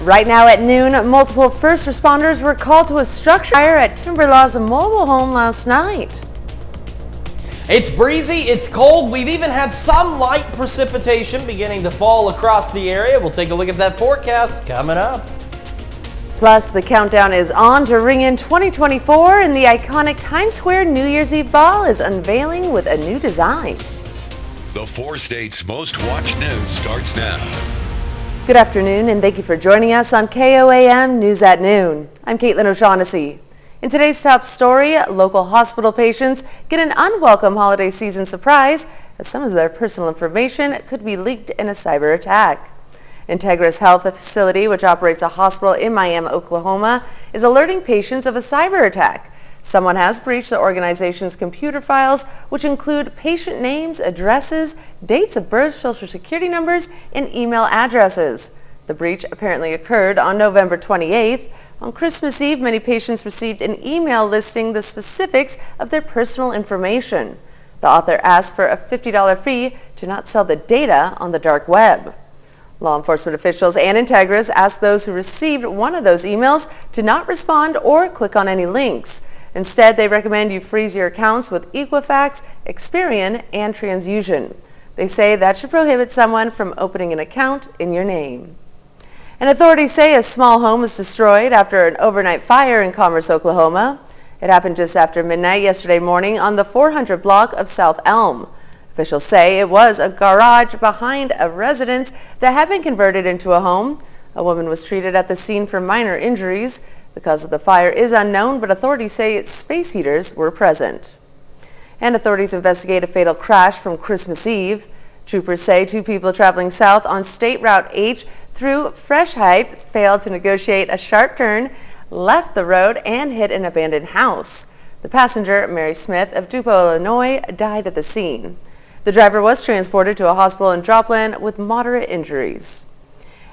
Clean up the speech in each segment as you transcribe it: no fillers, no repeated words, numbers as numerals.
Right now at noon, multiple first responders were called to a structure fire at Timberlaw's mobile home last night. It's breezy, it's cold. We've even had some light precipitation beginning to fall across the area. We'll take a look at that forecast coming up. Plus, the countdown is on to ring in 2024, and the iconic Times Square New Year's Eve ball is unveiling with a new design. The 4 states' most watched news starts now. Good afternoon, and thank you for joining us on KOAM News at Noon. I'm Caitlin O'Shaughnessy. In today's top story, local hospital patients get an unwelcome holiday season surprise as some of their personal information could be leaked in a cyber attack. Integris Health Facility, which operates a hospital in Miami, Oklahoma, is alerting patients of a cyber attack. Someone has breached the organization's computer files, which include patient names, addresses, dates of birth, social security numbers, and email addresses. The breach apparently occurred on November 28th. On Christmas Eve, many patients received an email listing the specifics of their personal information. The author asked for a $50 fee to not sell the data on the dark web. Law enforcement officials and Integris asked those who received one of those emails to not respond or click on any links. Instead, they recommend you freeze your accounts with Equifax, Experian, and TransUnion. They say that should prohibit someone from opening an account in your name. And authorities say a small home was destroyed after an overnight fire in Commerce, Oklahoma. It happened just after midnight yesterday morning on the 400 block of South Elm. Officials say it was a garage behind a residence that had been converted into a home. A woman was treated at the scene for minor injuries. The cause of the fire is unknown, but authorities say space heaters were present. And authorities investigate a fatal crash from Christmas Eve. Troopers say 2 people traveling south on State Route H through Fresh Heights failed to negotiate a sharp turn, left the road, and hit an abandoned house. The passenger, Mary Smith of Tupelo, Illinois, died at the scene. The driver was transported to a hospital in Joplin with moderate injuries.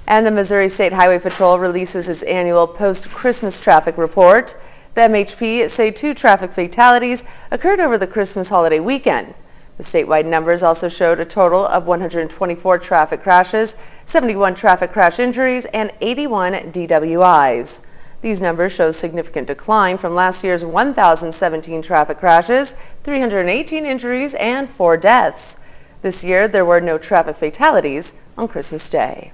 And the Missouri State Highway Patrol releases its annual post-Christmas traffic report. The MHP say 2 traffic fatalities occurred over the Christmas holiday weekend. The statewide numbers also showed a total of 124 traffic crashes, 71 traffic crash injuries, and 81 DWIs. These numbers show significant decline from last year's 1,017 traffic crashes, 318 injuries, and 4 deaths. This year, there were no traffic fatalities on Christmas Day.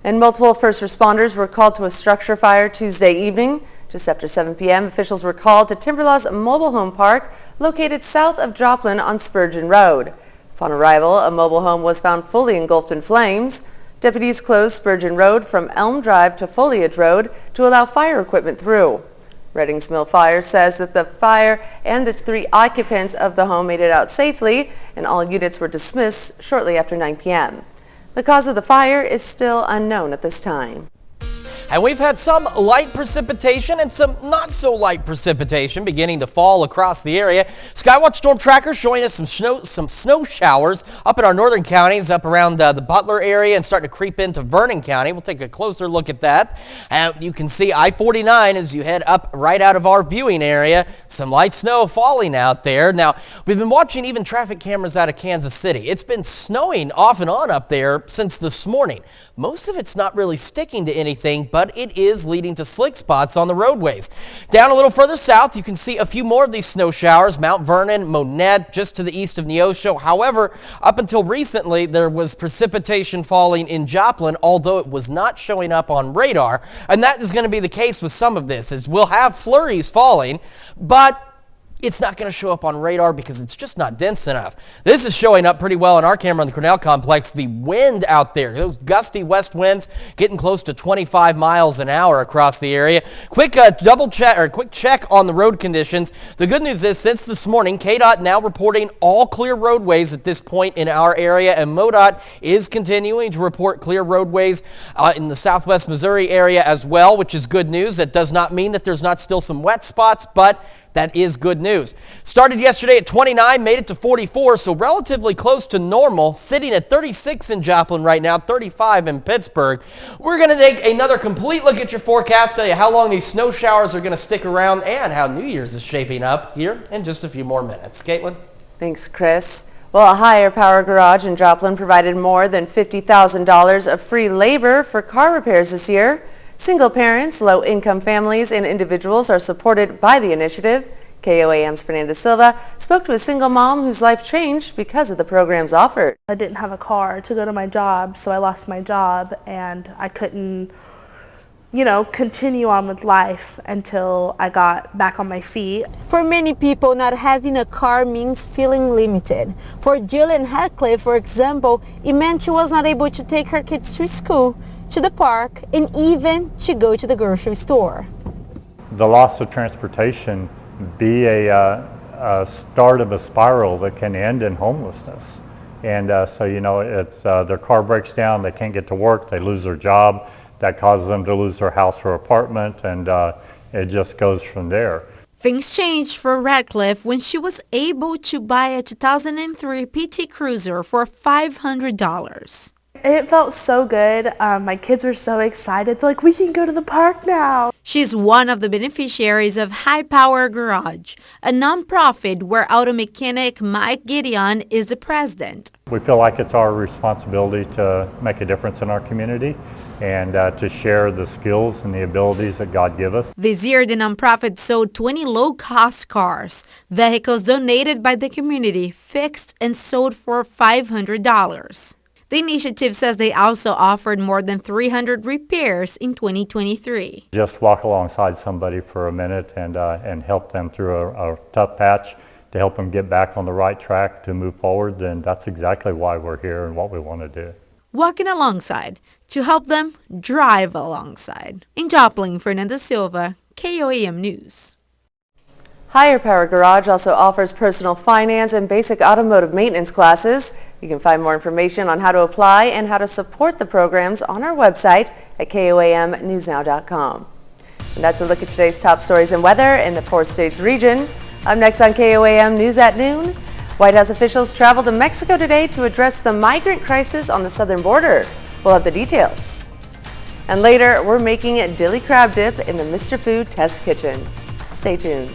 And multiple first responders were called to a structure fire Tuesday evening. Just after 7 p.m., officials were called to Timberlaw's mobile home park located south of Joplin on Spurgeon Road. Upon arrival, a mobile home was found fully engulfed in flames. Deputies closed Spurgeon Road from Elm Drive to Foliage Road to allow fire equipment through. Reddings Mill Fire says that the fire and the 3 occupants of the home made it out safely, and all units were dismissed shortly after 9 p.m. The cause of the fire is still unknown at this time. And we've had some light precipitation and some not so light precipitation beginning to fall across the area. Skywatch Storm Tracker showing us some snow showers up in our northern counties, up around the Butler area and starting to creep into Vernon County. We'll take a closer look at that. You can see I-49 as you head up right out of our viewing area. Some light snow falling out there. Now, we've been watching even traffic cameras out of Kansas City. It's been snowing off and on up there since this morning. Most of it's not really sticking to anything, but it is leading to slick spots on the roadways. Down a little further south, you can see a few more of these snow showers. Mount Vernon, Monette, just to the east of Neosho. However, up until recently, there was precipitation falling in Joplin, although it was not showing up on radar. And that is going to be the case with some of this, as we'll have flurries falling, but it's not going to show up on radar because it's just not dense enough. This is showing up pretty well on our camera on the Cornell Complex. The wind out there, those gusty west winds getting close to 25 miles an hour across the area. Quick check on the road conditions. The good news is since this morning, KDOT now reporting all clear roadways at this point in our area, and MoDOT is continuing to report clear roadways in the southwest Missouri area as well, which is good news. That does not mean that there's not still some wet spots, but that is good news. Started yesterday at 29, made it to 44, so relatively close to normal, sitting at 36 in Joplin right now, 35 in Pittsburgh. We're going to take another complete look at your forecast, tell you how long these snow showers are going to stick around and how New Year's is shaping up here in just a few more minutes. Caitlin? Thanks, Chris. Well, a Higher Power Garage in Joplin provided more than $50,000 of free labor for car repairs this year. Single parents, low-income families, and individuals are supported by the initiative. KOAM's Fernanda Silva spoke to a single mom whose life changed because of the programs offered. I didn't have a car to go to my job, so I lost my job and I couldn't, continue on with life until I got back on my feet. For many people, not having a car means feeling limited. For Jillian Heathcliff, for example, it meant she was not able to take her kids to school, to the park, and even to go to the grocery store. The loss of transportation be a start of a spiral that can end in homelessness. And it's their car breaks down, they can't get to work, they lose their job. That causes them to lose their house or apartment, and it just goes from there. Things changed for Radcliffe when she was able to buy a 2003 PT Cruiser for $500. It felt so good. My kids were so excited. They're like, we can go to the park now. She's one of the beneficiaries of High Power Garage, a nonprofit where auto mechanic Mike Gideon is the president. We feel like it's our responsibility to make a difference in our community and to share the skills and the abilities that God give us. This year, the nonprofit sold 20 low-cost cars, vehicles donated by the community, fixed and sold for $500. The initiative says they also offered more than 300 repairs in 2023. Just walk alongside somebody for a minute and help them through a tough patch to help them get back on the right track to move forward, then that's exactly why we're here and what we want to do. Walking alongside to help them drive alongside. In Joplin, Fernanda Silva, KOAM News. Higher Power Garage also offers personal finance and basic automotive maintenance classes. You can find more information on how to apply and how to support the programs on our website at KOAMnewsnow.com. And that's a look at today's top stories and weather in the 4 states region. Up next on KOAM News at Noon, White House officials traveled to Mexico today to address the migrant crisis on the southern border. We'll have the details. And later, we're making a dilly crab dip in the Mr. Food Test Kitchen. Stay tuned.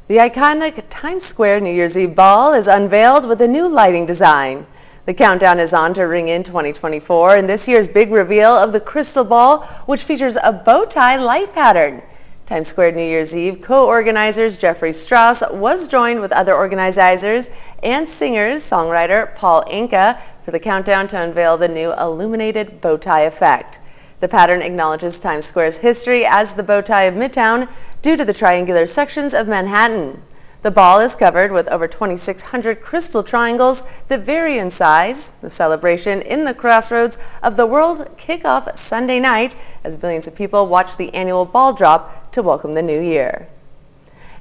The iconic Times Square New Year's Eve ball is unveiled with a new lighting design. The countdown is on to ring in 2024 and this year's big reveal of the crystal ball, which features a bow tie light pattern. Times Square New Year's Eve co-organizers Jeffrey Strauss was joined with other organizers and singers, songwriter Paul Anka for the countdown to unveil the new illuminated bow tie effect. The pattern acknowledges Times Square's history as the bow tie of Midtown due to the triangular sections of Manhattan. The ball is covered with over 2,600 crystal triangles that vary in size. The celebration in the crossroads of the world kick off Sunday night as billions of people watch the annual ball drop to welcome the new year.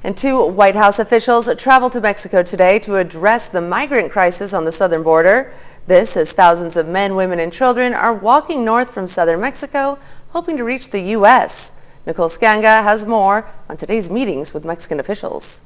And 2 White House officials traveled to Mexico today to address the migrant crisis on the southern border. This as thousands of men, women, and children are walking north from southern Mexico, hoping to reach the U.S. Nicole Scanga has more on today's meetings with Mexican officials.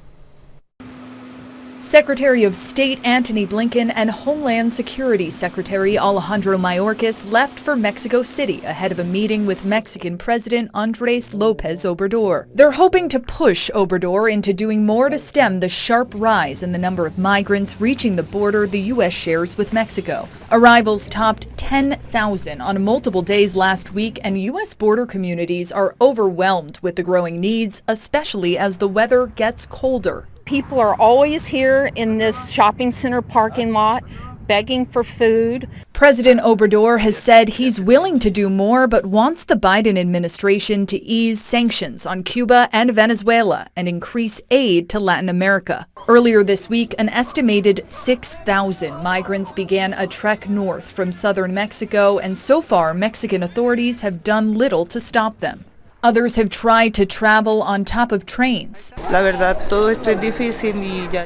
Secretary of State Antony Blinken and Homeland Security Secretary Alejandro Mayorkas left for Mexico City ahead of a meeting with Mexican President Andrés López Obrador. They're hoping to push Obrador into doing more to stem the sharp rise in the number of migrants reaching the border the U.S. shares with Mexico. Arrivals topped 10,000 on multiple days last week, and U.S. border communities are overwhelmed with the growing needs, especially as the weather gets colder. People are always here in this shopping center parking lot begging for food. President Obrador has said he's willing to do more but wants the Biden administration to ease sanctions on Cuba and Venezuela and increase aid to Latin America. Earlier this week, an estimated 6,000 migrants began a trek north from southern Mexico, and so far Mexican authorities have done little to stop them. Others have tried to travel on top of trains.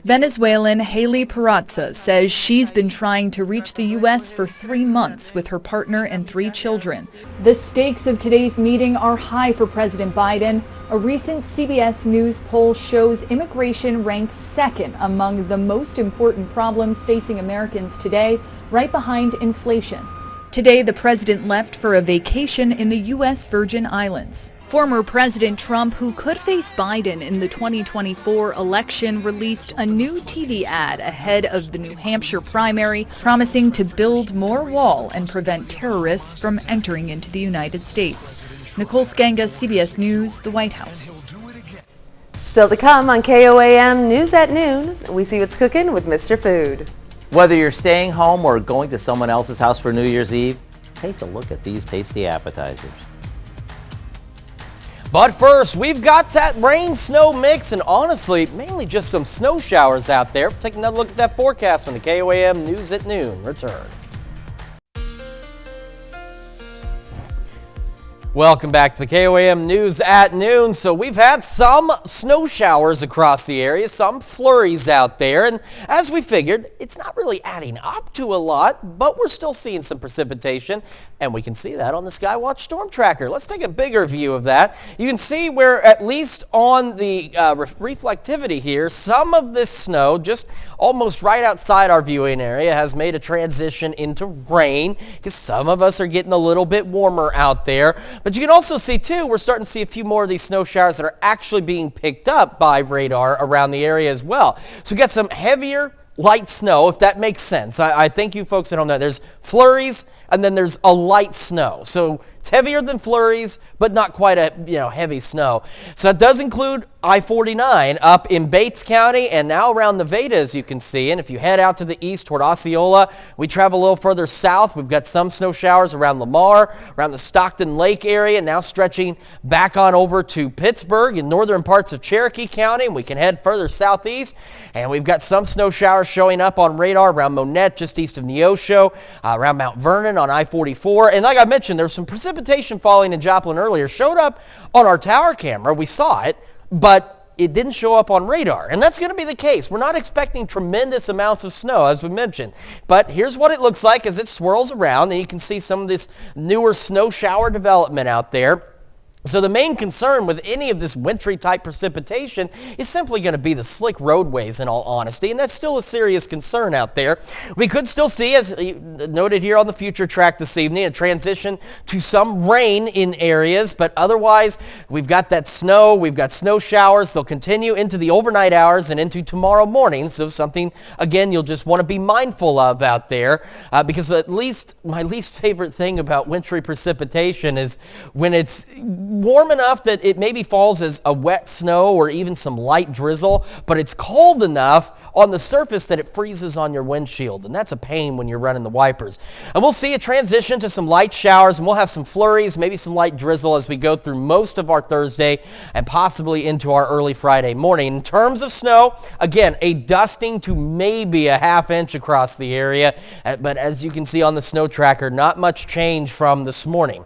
Venezuelan Haley Peraza says she's been trying to reach the U.S. for 3 months with her partner and 3 children. The stakes of today's meeting are high for President Biden. A recent CBS News poll shows immigration ranks second among the most important problems facing Americans today, right behind inflation. Today, the president left for a vacation in the U.S. Virgin Islands. Former President Trump, who could face Biden in the 2024 election, released a new TV ad ahead of the New Hampshire primary, promising to build more wall and prevent terrorists from entering into the United States. Nicole Skanga, CBS News, the White House. Still to come on KOAM News at Noon, we see what's cooking with Mr. Food. Whether you're staying home or going to someone else's house for New Year's Eve, take a look at these tasty appetizers. But first, we've got that rain-snow mix and honestly, mainly just some snow showers out there. Take another look at that forecast when the KOAM News at Noon returns. Welcome back to the KOAM News at Noon. So we've had some snow showers across the area, some flurries out there, and as we figured, it's not really adding up to a lot, but we're still seeing some precipitation, and we can see that on the Skywatch Storm Tracker. Let's take a bigger view of that. You can see where, at least on the reflectivity here, some of this snow, just almost right outside our viewing area, has made a transition into rain, because some of us are getting a little bit warmer out there. But you can also see, too, we're starting to see a few more of these snow showers that are actually being picked up by radar around the area as well. So we got some heavier, light snow, if that makes sense. I think you folks at home know there's flurries and then there's a light snow. So it's heavier than flurries, but not quite a heavy snow. So it does include I-49 up in Bates County and now around Nevada, as you can see. And if you head out to the east toward Osceola, we travel a little further south. We've got some snow showers around Lamar, around the Stockton Lake area, now stretching back on over to Pittsburgh in northern parts of Cherokee County. And we can head further southeast. And we've got some snow showers showing up on radar around Monette, just east of Neosho, around Mount Vernon on I-44. And like I mentioned, there was some precipitation falling in Joplin earlier. Showed up on our tower camera. We saw it, but it didn't show up on radar. And that's going to be the case. We're not expecting tremendous amounts of snow, as we mentioned. But here's what it looks like as it swirls around. And you can see some of this newer snow shower development out there. So the main concern with any of this wintry type precipitation is simply going to be the slick roadways, in all honesty, and that's still a serious concern out there. We could still see, as noted here on the future track this evening, a transition to some rain in areas, but otherwise we've got that snow, we've got snow showers. They'll continue into the overnight hours and into tomorrow morning, so something, again, you'll just want to be mindful of out there, because at least my least favorite thing about wintry precipitation is when it's warm enough that it maybe falls as a wet snow or even some light drizzle, but it's cold enough on the surface that it freezes on your windshield, and that's a pain when you're running the wipers. And we'll see a transition to some light showers, and we'll have some flurries, maybe some light drizzle as we go through most of our Thursday and possibly into our early Friday morning. In terms of snow, again, a dusting to maybe a ½ inch across the area, but as you can see on the snow tracker, not much change from this morning.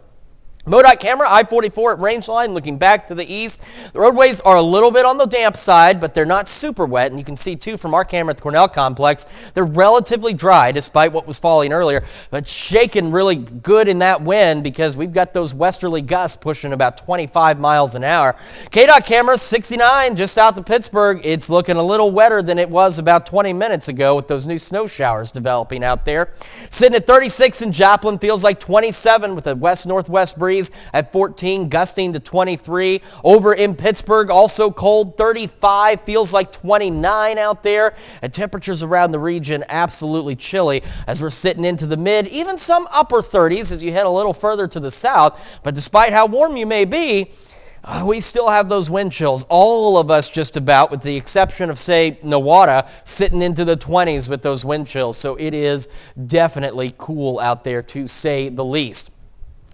MoDOT camera, I-44 at range line, looking back to the east. The roadways are a little bit on the damp side, but they're not super wet. And you can see, too, from our camera at the Cornell Complex, they're relatively dry despite what was falling earlier, but shaking really good in that wind because we've got those westerly gusts pushing about 25 miles an hour. KDOT camera, 69, just south of Pittsburgh. It's looking a little wetter than it was about 20 minutes ago with those new snow showers developing out there. Sitting at 36 in Joplin, feels like 27 with a west-northwest breeze at 14, gusting to 23. Over in Pittsburgh, also cold, 35, feels like 29 out there. And temperatures around the region absolutely chilly as we're sitting into the mid, even some upper 30s as you head a little further to the south. But despite how warm you may be, we still have those wind chills. All of us just about, with the exception of, say, Nowata, sitting into the 20s with those wind chills. So it is definitely cool out there, to say the least.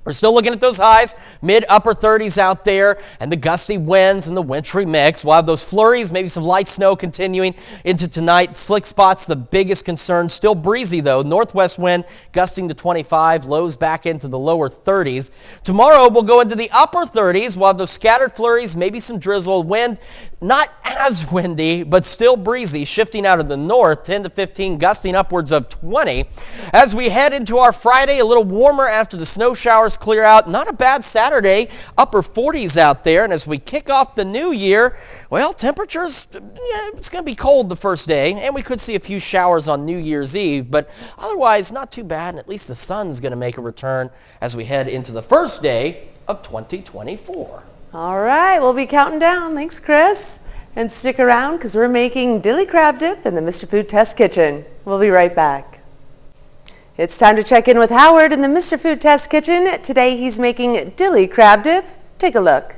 We're still looking at those highs, mid-upper 30s out there, and the gusty winds and the wintry mix. We'll have those flurries, maybe some light snow continuing into tonight. Slick spots, the biggest concern. Still breezy, though. Northwest wind gusting to 25, lows back into the lower 30s. Tomorrow, we'll go into the upper 30s. We'll have those scattered flurries, maybe some drizzle. Wind not as windy, but still breezy, shifting out of the north, 10 to 15, gusting upwards of 20. As we head into our Friday, a little warmer after the snow showers clear out. Not a bad Saturday, upper 40s out there. And as we kick off the new year, well, temperatures, it's going to be cold the first day, and we could see a few showers on New Year's Eve, but otherwise not too bad, and at least the sun's going to make a return as we head into the first day of 2024. All right, we'll be counting down. Thanks, Chris. And stick around because we're making dilly crab dip in the Mr. Food Test Kitchen. We'll be right back. It's time to check in with Howard in the Mr. Food Test Kitchen. Today he's making dilly crab dip. Take a look.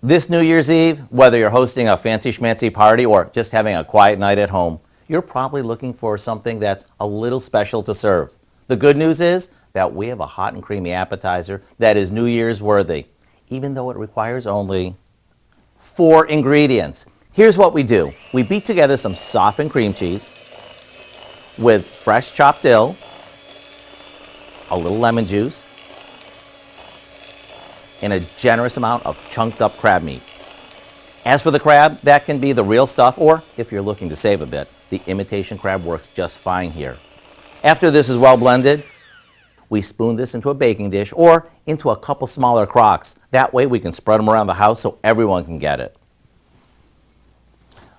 This New Year's Eve, whether you're hosting a fancy schmancy party or just having a quiet night at home, you're probably looking for something that's a little special to serve. The good news is that we have a hot and creamy appetizer that is New Year's worthy, even though it requires only 4 ingredients. Here's what we do. We beat together some softened cream cheese with fresh chopped dill, a little lemon juice, and a generous amount of chunked up crab meat. As for the crab, that can be the real stuff, or if you're looking to save a bit, the imitation crab works just fine here. After this is well blended, we spoon this into a baking dish or into a couple smaller crocks. That way we can spread them around the house so everyone can get it.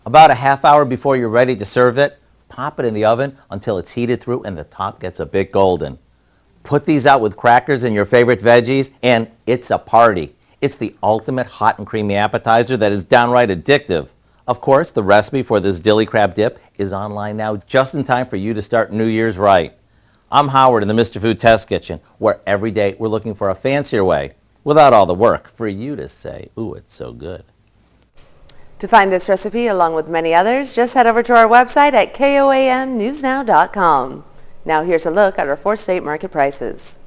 About a half hour before you're ready to serve it, pop it in the oven until it's heated through and the top gets a bit golden. Put these out with crackers and your favorite veggies, and it's a party. It's the ultimate hot and creamy appetizer that is downright addictive. Of course, the recipe for this dilly crab dip is online now, just in time for you to start New Year's right. I'm Howard in the Mr. Food Test Kitchen, where every day we're looking for a fancier way, without all the work, for you to say, ooh, it's so good. To find this recipe, along with many others, just head over to our website at KOAMnewsnow.com. Now here's a look at our 4-state market prices.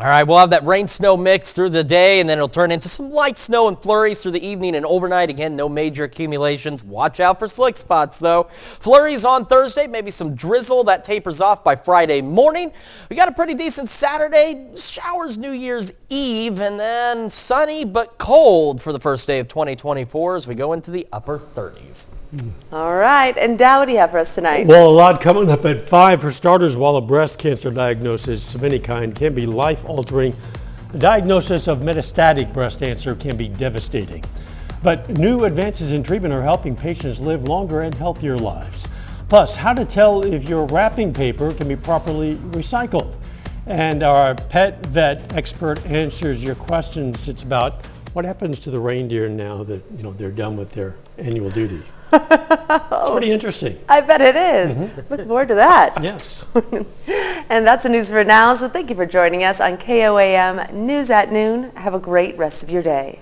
All right, we'll have that rain-snow mix through the day, and then it'll turn into some light snow and flurries through the evening and overnight. Again, no major accumulations. Watch out for slick spots, though. Flurries on Thursday, maybe some drizzle. That tapers off by Friday morning. We got a pretty decent Saturday. Showers New Year's Eve, and then sunny but cold for the first day of 2024 as we go into the upper 30s. All right, and Dow, what do you have for us tonight? Well, a lot coming up at 5 for starters. While a breast cancer diagnosis of any kind can be life-altering, a diagnosis of metastatic breast cancer can be devastating. But new advances in treatment are helping patients live longer and healthier lives. Plus, how to tell if your wrapping paper can be properly recycled. And our pet vet expert answers your questions. It's about what happens to the reindeer now that they're done with their annual duty. It's pretty interesting. I bet it is. Look forward to that. Yes. And that's the news for now, so thank you for joining us on KOAM News at Noon. Have a great rest of your day.